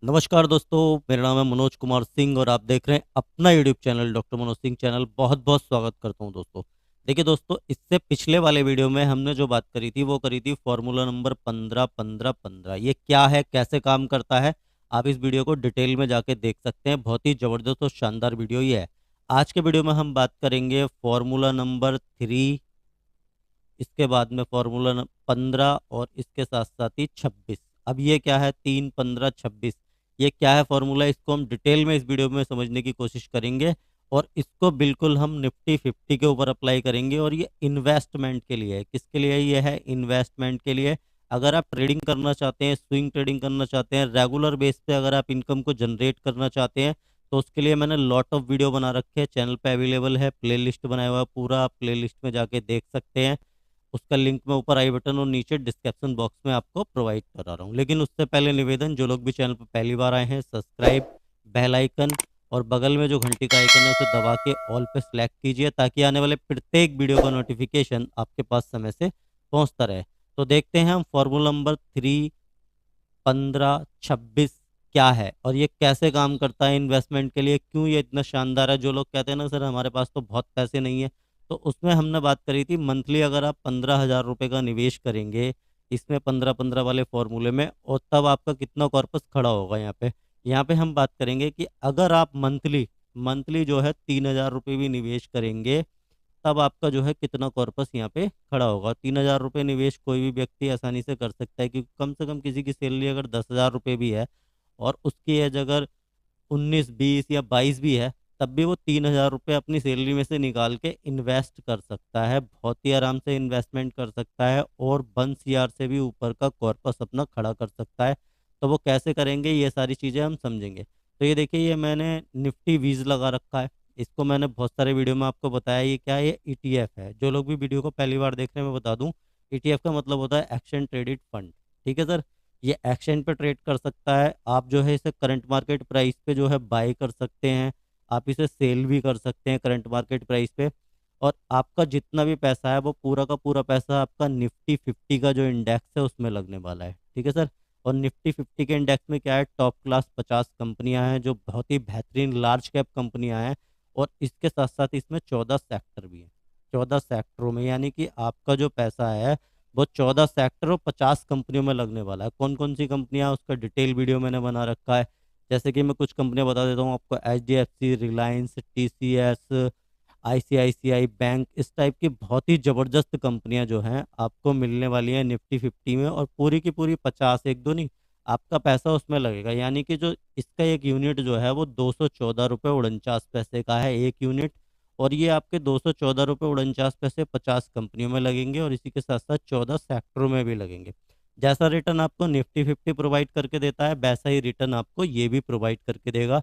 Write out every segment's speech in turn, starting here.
नमस्कार दोस्तों, मेरा नाम है मनोज कुमार सिंह और आप देख रहे हैं अपना YouTube channel doctor Manoj Singh channel. बहुत बहुत स्वागत करता हूं दोस्तों। देखिए दोस्तों, इससे पिछले वाले वीडियो में हमने जो बात करी थी वो करी थी फॉर्मूला नंबर 15 15 15। ये क्या है, कैसे काम करता है, आप इस वीडियो को डिटेल में जाके देख सकते हैं। बहुत ही ज़बरदस्त और शानदार वीडियो ये है। आज के वीडियो में हम बात करेंगे फॉर्मूला नंबर 3, इसके बाद में फॉर्मूला 15 और इसके साथ साथ ही 26। अब ये क्या है, 3 15 26, ये क्या है फॉर्मूला, इसको हम डिटेल में इस वीडियो में समझने की कोशिश करेंगे। और इसको बिल्कुल हम निफ्टी 50 के ऊपर अप्लाई करेंगे। और ये इन्वेस्टमेंट के लिए है। किसके लिए ये है? इन्वेस्टमेंट के लिए। अगर आप ट्रेडिंग करना चाहते हैं, स्विंग ट्रेडिंग करना चाहते हैं, रेगुलर बेस पे अगर आप इनकम को जनरेट करना चाहते हैं, तो उसके लिए मैंने लॉट ऑफ वीडियो बना रखे हैं, चैनल पे अवेलेबल है, प्लेलिस्ट बनाया हुआ है पूरा, आप प्लेलिस्ट में जाके देख सकते हैं। उसका लिंक मैं ऊपर आई बटन और नीचे डिस्क्रिप्शन बॉक्स में आपको प्रोवाइड करा रहा हूँ। लेकिन उससे पहले निवेदन, जो लोग भी चैनल पर पहली बार आए हैं, सब्सक्राइब, बेल आइकन और बगल में जो घंटी का आइकन है उसे दबा के ऑल पे सेलेक्ट कीजिए, ताकि आने वाले प्रत्येक वीडियो का नोटिफिकेशन आपके पास समय से पहुंचता रहे। तो देखते हैं हम फॉर्मूला नंबर 3 15 26 क्या है और ये कैसे काम करता है इन्वेस्टमेंट के लिए, क्यों ये इतना शानदार है। जो लोग कहते हैं ना सर हमारे पास तो बहुत पैसे नहीं है, तो उसमें हमने बात करी थी मंथली अगर आप 15,000 रुपये का निवेश करेंगे इसमें 15 15 वाले फॉर्मूले में, और तब आपका कितना कॉर्पस खड़ा होगा। यहाँ पे हम बात करेंगे कि अगर आप मंथली मंथली जो है 3,000 रुपये भी निवेश करेंगे, तब आपका जो है कितना कॉर्पस यहाँ पे खड़ा होगा। 3,000 रुपये निवेश कोई भी व्यक्ति आसानी से कर सकता है, क्योंकि कम से कम किसी की सैलरी अगर 10,000 रुपये भी है और उसकी एज अगर 19 20 या 22 भी है, तब भी वो 3,000 रुपये अपनी सैलरी में से निकाल के इन्वेस्ट कर सकता है। बहुत ही आराम से इन्वेस्टमेंट कर सकता है और 1 CR से भी ऊपर का कॉर्पस अपना खड़ा कर सकता है। तो वो कैसे करेंगे, ये सारी चीज़ें हम समझेंगे। तो ये देखिए, ये मैंने निफ्टी वीज लगा रखा है। इसको मैंने बहुत सारे वीडियो में आपको बताया। ये क्या है? ये ETF है। जो लोग भी वीडियो को पहली बार देख रहे हैं मैं बता दूं, ETF का मतलब होता है एक्शन ट्रेडेड फंड। ठीक है सर। ये एक्सचेंज पे ट्रेड कर सकता है। आप जो है इसे करंट मार्केट प्राइस पे जो है बाय कर सकते हैं, आप इसे सेल भी कर सकते हैं करंट मार्केट प्राइस पे। और आपका जितना भी पैसा है वो पूरा का पूरा पैसा आपका निफ्टी 50 का जो इंडेक्स है उसमें लगने वाला है। ठीक है सर। और निफ्टी 50 के इंडेक्स में क्या है, टॉप क्लास 50 कंपनियां हैं जो बहुत ही बेहतरीन लार्ज कैप कंपनियां हैं। और इसके साथ साथ इसमें 14 सेक्टर भी हैं। 14 सेक्टरों में, यानी कि आपका जो पैसा है वो 14 सेक्टर और 50 कंपनियों में लगने वाला है। कौन कौन सी कंपनियां, उसका डिटेल वीडियो मैंने बना रखा है। जैसे कि मैं कुछ कंपनियां बता देता हूँ आपको, HDFC, Reliance, TCS, ICICI bank, इस टाइप की बहुत ही ज़बरदस्त कंपनियां जो हैं आपको मिलने वाली हैं निफ्टी 50 में। और पूरी की पूरी 50, एक दो नहीं, आपका पैसा उसमें लगेगा। यानी कि जो इसका एक यूनिट जो है वो 214 रुपये 49 पैसे का है, एक यूनिट। और ये आपके 214 रुपये 49 पैसे 50 कंपनियों में लगेंगे और इसी के साथ साथ 14 सेक्टरों में भी लगेंगे। जैसा रिटर्न आपको निफ्टी 50 प्रोवाइड करके देता है, वैसा ही रिटर्न आपको ये भी प्रोवाइड करके देगा।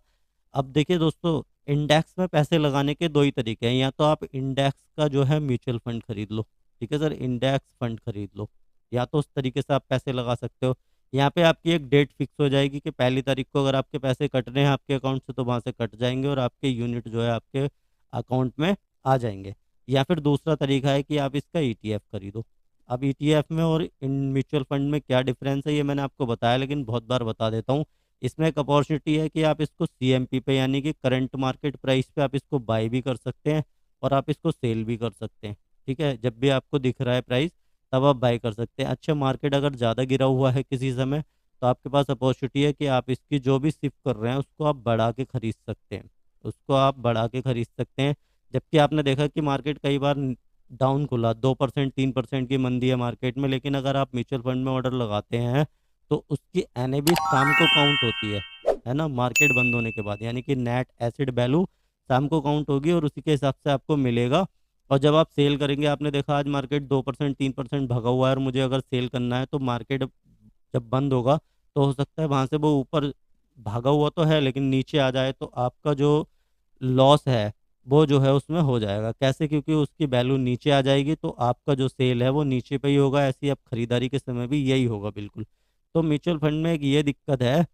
अब देखिए दोस्तों, इंडेक्स में पैसे लगाने के दो ही तरीके हैं। या तो आप इंडेक्स का जो है म्यूचुअल फंड खरीद लो, ठीक है सर, इंडेक्स फंड खरीद लो, या तो उस तरीके से आप पैसे लगा सकते हो। यहाँ पे आपकी एक डेट फिक्स हो जाएगी कि पहली तारीख को अगर आपके पैसे कटने हैं आपके अकाउंट से तो वहाँ से कट जाएंगे और आपके यूनिट जो है आपके अकाउंट में आ जाएंगे। या फिर दूसरा तरीका है कि आप इसका ETF खरीदो। अब ETF में और इन म्यूचुअल फंड में क्या डिफरेंस है ये मैंने आपको बताया, लेकिन बहुत बार बता देता हूँ। इसमें एक अपॉर्चुनिटी है कि आप इसको CMP पे, यानी कि करंट मार्केट प्राइस पे आप इसको बाय भी कर सकते हैं और आप इसको सेल भी कर सकते हैं। ठीक है, जब भी आपको दिख रहा है प्राइस तब आप बाय कर सकते हैं। अच्छा, मार्केट अगर ज़्यादा गिरा हुआ है किसी समय, तो आपके पास अपॉर्चुनिटी है कि आप इसकी जो भी शिफ्ट कर रहे हैं उसको आप बढ़ा के खरीद सकते हैं, उसको आप बढ़ा के खरीद सकते हैं। जबकि आपने देखा कि मार्केट कई बार डाउन खुला, 2% 3% की मंदी है मार्केट में, लेकिन अगर आप म्यूचुअल फंड में ऑर्डर लगाते हैं तो उसकी NAV शाम को काउंट होती है ना, मार्केट बंद होने के बाद। यानी कि नेट एसिड वैल्यू शाम को काउंट होगी और उसी के हिसाब से आपको मिलेगा। और जब आप सेल करेंगे, आपने देखा आज मार्केट 2% 3% भगा हुआ है और मुझे अगर सेल करना है तो मार्केट जब बंद होगा तो हो सकता है वहां से वो ऊपर भागा हुआ तो है लेकिन नीचे आ जाए, तो आपका जो लॉस है वो जो है उसमें हो जाएगा। कैसे? क्योंकि उसकी वैल्यू नीचे आ जाएगी तो आपका जो सेल है वो नीचे पे ही होगा। ऐसी अब खरीदारी के समय भी यही होगा बिल्कुल। तो म्यूचुअल फंड में एक ये दिक्कत है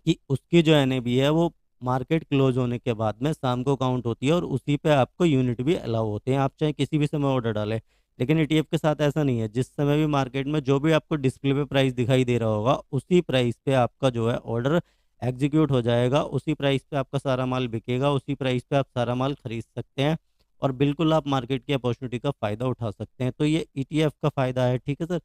कि उसकी जो NAV है वो मार्केट क्लोज होने के बाद में शाम को काउंट होती है और उसी पे आपको यूनिट भी अलाउ होते हैं, आप चाहे किसी भी समय ऑर्डर डालें। लेकिन ETF के साथ ऐसा नहीं है। जिस समय भी मार्केट में जो भी आपको डिस्प्ले पे प्राइस दिखाई दे रहा होगा उसी प्राइस पे आपका जो है ऑर्डर एग्जीक्यूट हो जाएगा, उसी प्राइस पे आपका सारा माल बिकेगा, उसी प्राइस पे आप सारा माल खरीद सकते हैं और बिल्कुल आप मार्केट की अपॉर्चुनिटी का फ़ायदा उठा सकते हैं। तो ये ईटीएफ का फ़ायदा है, ठीक है सर।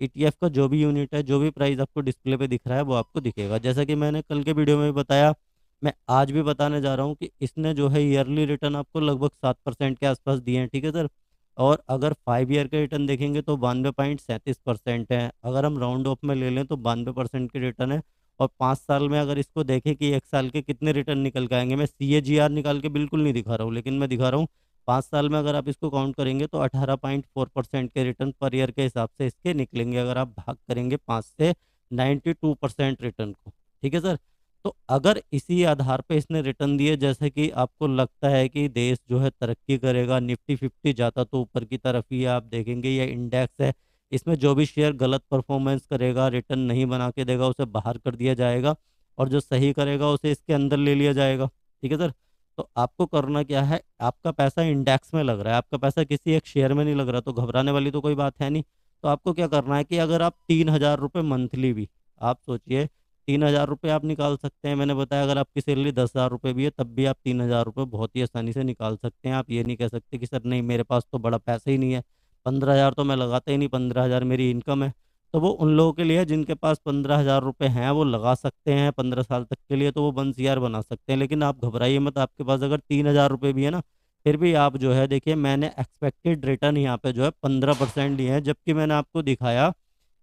ईटीएफ का जो भी यूनिट है, जो भी प्राइस आपको डिस्प्ले पे दिख रहा है वो आपको दिखेगा। जैसा कि मैंने कल के वीडियो में भी बताया, मैं आज भी बताने जा रहा हूँ कि इसने जो है ईयरली रिटर्न आपको लगभग 7% के आसपास दिए हैं, ठीक है सर। और अगर 5 ईयर के रिटर्न देखेंगे तो 92.37% है। अगर हम राउंड ऑफ में ले लें तो 92% के रिटर्न है। और 5 साल में अगर इसको देखें कि 1 साल के कितने रिटर्न निकल के आएंगे, मैं CAGR निकाल के बिल्कुल नहीं दिखा रहा हूँ, लेकिन मैं दिखा रहा हूँ 5 साल में अगर आप इसको काउंट करेंगे तो 18.4% के रिटर्न पर ईयर के हिसाब से इसके निकलेंगे, अगर आप भाग करेंगे 5 से 92% रिटर्न को, ठीक है सर। तो अगर इसी आधार पे इसने रिटर्न दिए, जैसे कि आपको लगता है कि देश जो है तरक्की करेगा, निफ्टी 50 जाता तो ऊपर की तरफ ही है, आप देखेंगे ये इंडेक्स है, इसमें जो भी शेयर गलत परफॉर्मेंस करेगा, रिटर्न नहीं बना के देगा, उसे बाहर कर दिया जाएगा और जो सही करेगा उसे इसके अंदर ले लिया जाएगा, ठीक है सर। तो आपको करना क्या है, आपका पैसा इंडेक्स में लग रहा है, आपका पैसा किसी एक शेयर में नहीं लग रहा, तो घबराने वाली तो कोई बात है नहीं। तो आपको क्या करना है कि अगर आप 3,000 रुपये मंथली भी, आप सोचिए 3,000 रुपये आप निकाल सकते हैं। मैंने बताया अगर आपकी सैलरी 10,000 रुपये भी है तब भी आप 3,000 रुपये बहुत ही आसानी से निकाल सकते हैं। आप ये नहीं कह सकते कि सर नहीं मेरे पास तो बड़ा पैसा ही नहीं है, 15,000 तो मैं लगाता ही नहीं, 15,000 मेरी इनकम है। तो वो उन लोगों के लिए है जिनके पास 15,000 रुपये हैं, वो लगा सकते हैं 15 साल तक के लिए, तो वो 1 CR बना सकते हैं। लेकिन आप घबराइए मत, आपके पास अगर 3,000 रुपये भी है ना, फिर भी आप जो है देखिए, मैंने एक्सपेक्टेड रिटर्न यहाँ पे जो है 15% लिए हैं, जबकि मैंने आपको दिखाया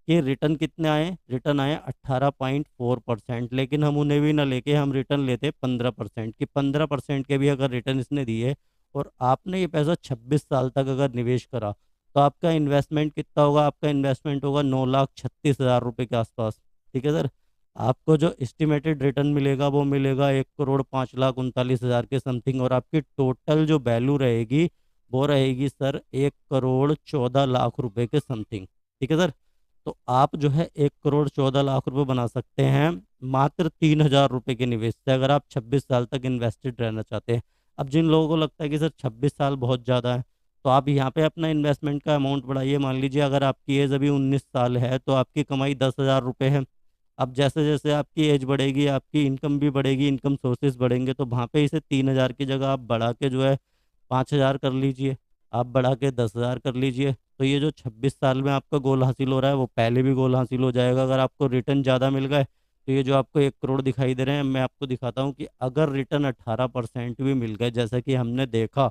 कि रिटर्न कितने आए, रिटर्न आए 18.4%। लेकिन हम उन्हें भी ना लेके हम रिटर्न लेते 15% की, 15% के भी अगर रिटर्न इसने दिए और आपने ये पैसा 26 साल तक अगर निवेश करा, तो आपका इन्वेस्टमेंट कितना होगा, आपका इन्वेस्टमेंट होगा 9,36,000 रुपये के आसपास, ठीक है सर। आपको जो एस्टिमेटेड रिटर्न मिलेगा वो मिलेगा 1,05,39,000 के समथिंग, और आपकी टोटल जो वैल्यू रहेगी वो रहेगी सर 1,14,00,000 रुपये के समथिंग, ठीक है सर। तो आप जो है 1,14,00,000 रुपये बना सकते हैं मात्र 3,000 रुपये के निवेश से, अगर आप 26 साल तक इन्वेस्टेड रहना चाहते हैं। अब जिन लोगों को लगता है कि सर 26 साल बहुत ज़्यादा है, तो आप यहाँ पे अपना इन्वेस्टमेंट का अमाउंट बढ़ाइए। मान लीजिए अगर आपकी एज अभी 19 साल है तो आपकी कमाई 10,000 रुपये है। अब जैसे जैसे आपकी एज बढ़ेगी, आपकी इनकम भी बढ़ेगी, इनकम सोर्सेज बढ़ेंगे, तो वहाँ पे इसे 3,000 की जगह आप बढ़ा के जो है 5,000 कर लीजिए, आप बढ़ा के 10,000 कर लीजिए। तो ये जो 26 साल में आपका गोल हासिल हो रहा है वो पहले भी गोल हासिल हो जाएगा। अगर आपको रिटर्न ज़्यादा मिल गए तो ये जो आपको 1 करोड़ दिखाई दे रहे हैं, मैं आपको दिखाता हूँ कि अगर रिटर्न 18% भी मिल गए, जैसा कि हमने देखा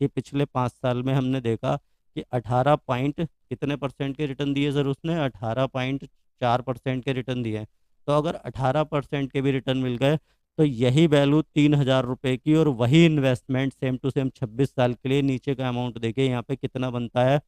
कि पिछले 5 साल में हमने देखा कि 18 पॉइंट कितने परसेंट के रिटर्न दिए सर, उसने 18.4% के रिटर्न दिए हैं। तो अगर 18% के भी रिटर्न मिल गए तो यही वैल्यू 3,000 रुपये की, और वही इन्वेस्टमेंट सेम टू सेम 26 साल के लिए, नीचे का अमाउंट देखिए यहाँ पे कितना बनता है,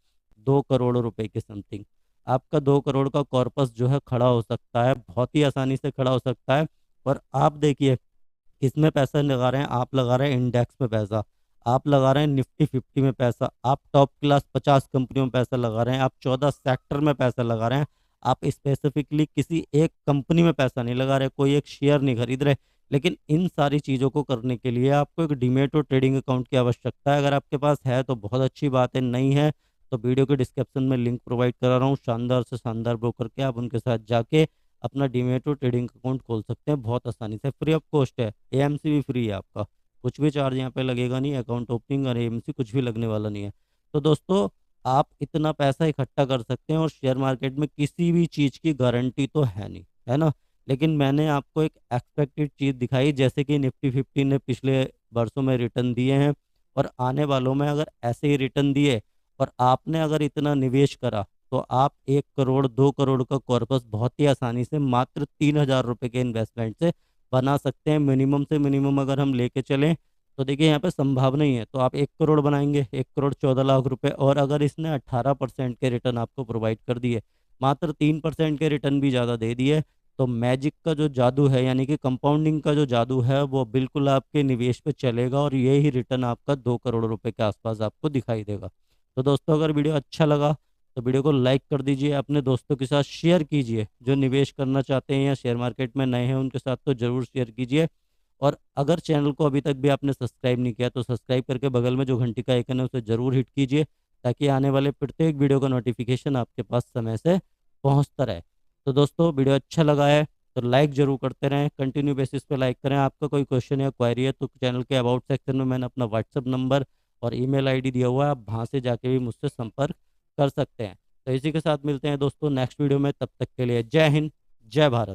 2 करोड़ रुपए के समथिंग। आपका 2 करोड़ का कॉर्पस जो है खड़ा हो सकता है, बहुत ही आसानी से खड़ा हो सकता है। और आप देखिए किसमें पैसा लगा रहे हैं, आप लगा रहे हैं इंडेक्स में पैसा, आप लगा रहे हैं निफ्टी 50 में पैसा, आप टॉप क्लास 50 कंपनियों में पैसा लगा रहे हैं, आप 14 सेक्टर में पैसा लगा रहे हैं। आप स्पेसिफिकली किसी एक कंपनी में पैसा नहीं लगा रहे, कोई एक शेयर नहीं खरीद रहे। लेकिन इन सारी चीज़ों को करने के लिए आपको एक डीमेट और ट्रेडिंग अकाउंट की आवश्यकता है। अगर आपके पास है तो बहुत अच्छी बात है, नहीं है तो वीडियो के डिस्क्रिप्शन में लिंक प्रोवाइड करा रहा हूँ, शानदार से शानदार ब्रोकर के, आप उनके साथ जाके अपना डीमेट और ट्रेडिंग अकाउंट खोल सकते हैं बहुत आसानी से, फ्री ऑफ कॉस्ट है। एएमसी भी फ्री है आपका, कुछ भी चार्ज यहाँ पे लगेगा नहीं, अकाउंट ओपनिंग और एएमसी कुछ भी लगने वाला नहीं है। तो दोस्तों, आप इतना पैसा इकट्ठा कर सकते हैं और शेयर मार्केट में किसी भी चीज़ की गारंटी तो है नहीं, है ना। लेकिन मैंने आपको एक एक्सपेक्टेड चीज़ दिखाई, जैसे कि निफ्टी 50 ने पिछले वर्षों में रिटर्न दिए हैं और आने वालों में अगर ऐसे ही रिटर्न दिए और आपने अगर इतना निवेश करा, तो आप 1 करोड़ 2 करोड़ का कॉर्पस बहुत ही आसानी से मात्र 3,000 रुपये के इन्वेस्टमेंट से बना सकते हैं। मिनिमम से मिनिमम अगर हम लेके चलें तो देखिए यहाँ पे संभावना ही है, तो आप 1 करोड़ बनाएंगे, 1,14,00,000 रुपये, और अगर इसने 18% के रिटर्न आपको प्रोवाइड कर दिए, मात्र 3% के रिटर्न भी ज़्यादा दे दिए, तो मैजिक का जो जादू है, यानी कि कंपाउंडिंग का जो जादू है, वो बिल्कुल आपके निवेश पे चलेगा और ये ही रिटर्न आपका 2 करोड़ रुपए के आसपास आपको दिखाई देगा। तो दोस्तों, अगर वीडियो अच्छा लगा तो वीडियो को लाइक कर दीजिए, अपने दोस्तों के साथ शेयर कीजिए, जो निवेश करना चाहते हैं या शेयर मार्केट में नए हैं उनके साथ तो ज़रूर शेयर कीजिए। और अगर चैनल को अभी तक भी आपने सब्सक्राइब नहीं किया तो सब्सक्राइब करके बगल में जो घंटी का आइकन है उसे ज़रूर हिट कीजिए, ताकि आने वाले प्रत्येक वीडियो का नोटिफिकेशन आपके पास समय से पहुंचता रहे। तो दोस्तों, वीडियो अच्छा लगा है तो लाइक जरूर करते रहें, कंटिन्यू बेसिस पे लाइक करें। आपका कोई क्वेश्चन या क्वेरी है तो चैनल के अबाउट सेक्शन में मैंने अपना व्हाट्सअप नंबर और ईमेल आईडी दिया हुआ है, आप वहाँ से जाके भी मुझसे संपर्क कर सकते हैं। तो इसी के साथ मिलते हैं दोस्तों नेक्स्ट वीडियो में, तब तक के लिए जय हिंद, जय भारत।